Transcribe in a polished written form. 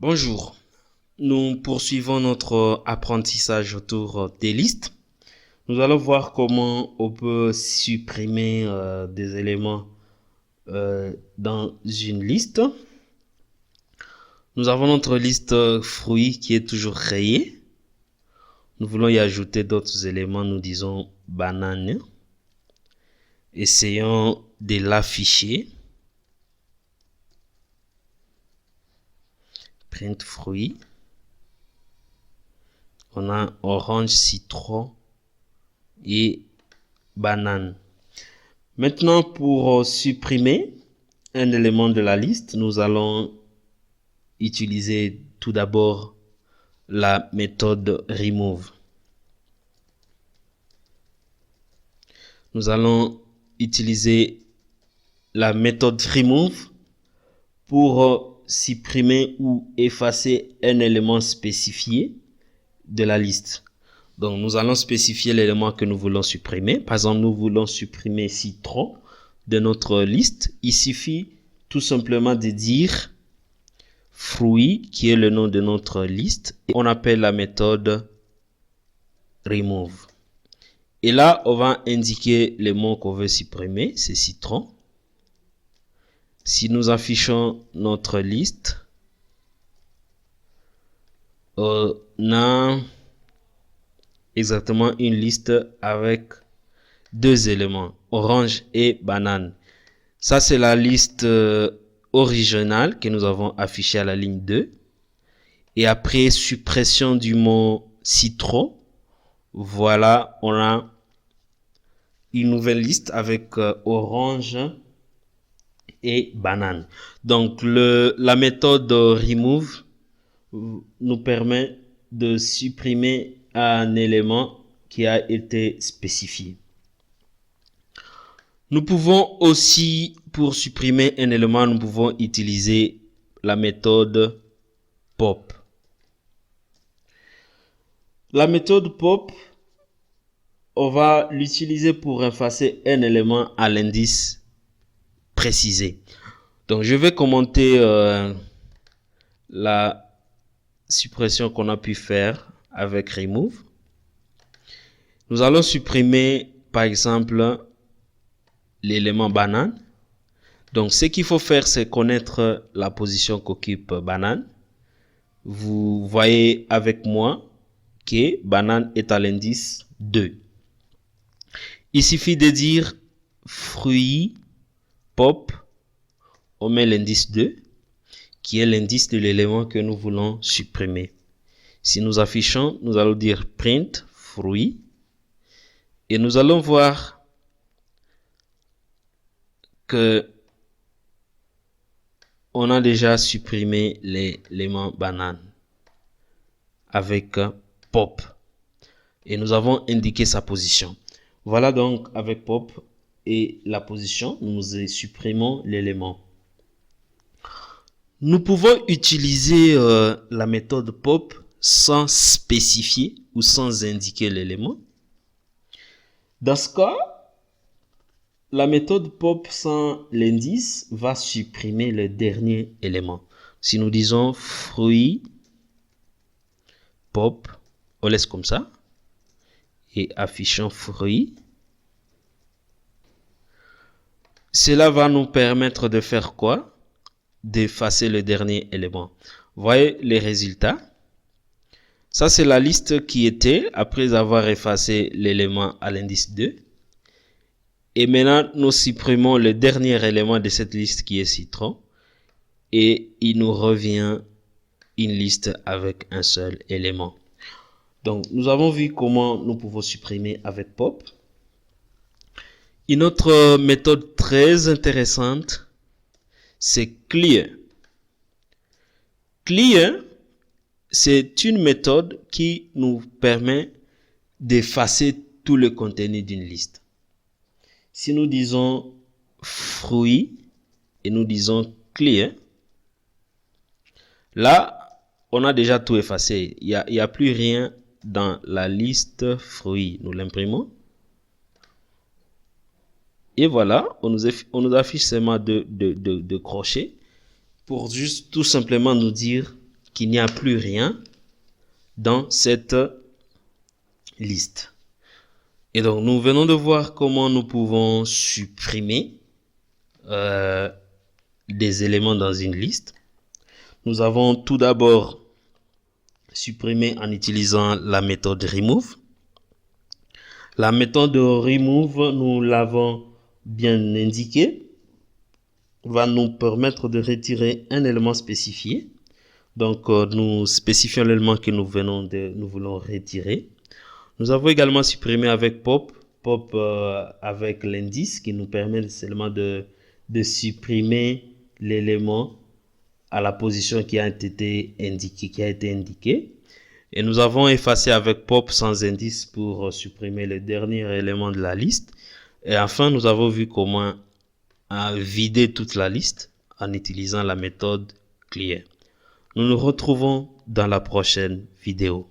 Bonjour, nous poursuivons notre apprentissage autour des listes. Nous allons voir comment on peut supprimer des éléments dans une liste. Nous avons notre liste fruits qui est toujours rayée. Nous voulons y ajouter d'autres éléments, nous disons banane. Essayons de l'afficher. Print fruits. On a orange, citron et banane. Maintenant, pour supprimer un élément de la liste, nous allons utiliser tout d'abord la méthode remove. Nous allons utiliser la méthode remove pour supprimer ou effacer un élément spécifié de la liste. Donc, nous allons spécifier l'élément que nous voulons supprimer. Par exemple, nous voulons supprimer citron de notre liste. Il suffit tout simplement de dire fruit, qui est le nom de notre liste. Et on appelle la méthode remove. Et là, on va indiquer le mot qu'on veut supprimer, c'est citron. Si nous affichons notre liste, on a exactement une liste avec deux éléments, orange et banane. Ça, c'est la liste originale que nous avons affichée à la ligne 2. Et après suppression du mot citron, voilà, on a une nouvelle liste avec orange et banane. Donc, la méthode remove nous permet de supprimer un élément qui a été spécifié. Nous pouvons aussi, pour supprimer un élément, nous pouvons utiliser la méthode pop. La méthode pop, on va l'utiliser pour effacer un élément à l'indice précisé. Donc, je vais commenter la suppression qu'on a pu faire avec remove. Nous allons supprimer, par exemple, l'élément banane. Donc, ce qu'il faut faire, c'est connaître la position qu'occupe banane. Vous voyez avec moi que banane est à l'indice 2. Il suffit de dire fruit pop, on met l'indice 2, qui est l'indice de l'élément que nous voulons supprimer. Si nous affichons, nous allons dire print fruit et nous allons voir que on a déjà supprimé l'élément banane avec pop et nous avons indiqué sa position. Voilà donc avec pop et la position, nous supprimons l'élément. Nous pouvons utiliser la méthode pop sans spécifier ou sans indiquer l'élément. Dans ce cas, la méthode pop sans l'indice va supprimer le dernier élément. Si nous disons fruit pop, on laisse comme ça et affichons fruit. Cela va nous permettre de faire quoi? D'effacer le dernier élément. Voyez les résultats. Ça, c'est la liste qui était après avoir effacé l'élément à l'indice 2. Et maintenant, nous supprimons le dernier élément de cette liste qui est citron. Et il nous revient une liste avec un seul élément. Donc, nous avons vu comment nous pouvons supprimer avec pop. Une autre méthode très intéressante, c'est clear. Clear, c'est une méthode qui nous permet d'effacer tout le contenu d'une liste. Si nous disons fruit et nous disons clear, là, on a déjà tout effacé. Il n'y a plus rien dans la liste fruits. Nous l'imprimons. Et voilà, on nous affiche seulement de crochets pour juste tout simplement nous dire qu'il n'y a plus rien dans cette liste. Et donc, nous venons de voir comment nous pouvons supprimer des éléments dans une liste. Nous avons tout d'abord supprimé en utilisant la méthode remove. La méthode remove, nous l'avons bien indiqué, va nous permettre de retirer un élément spécifié. Donc, nous spécifions l'élément que nous voulons retirer. Nous avons également supprimé avec pop avec l'indice qui nous permet seulement de supprimer l'élément à la position qui a été indiquée. Et nous avons effacé avec pop sans indice pour supprimer le dernier élément de la liste. Et enfin, nous avons vu comment vider toute la liste en utilisant la méthode clear. Nous nous retrouvons dans la prochaine vidéo.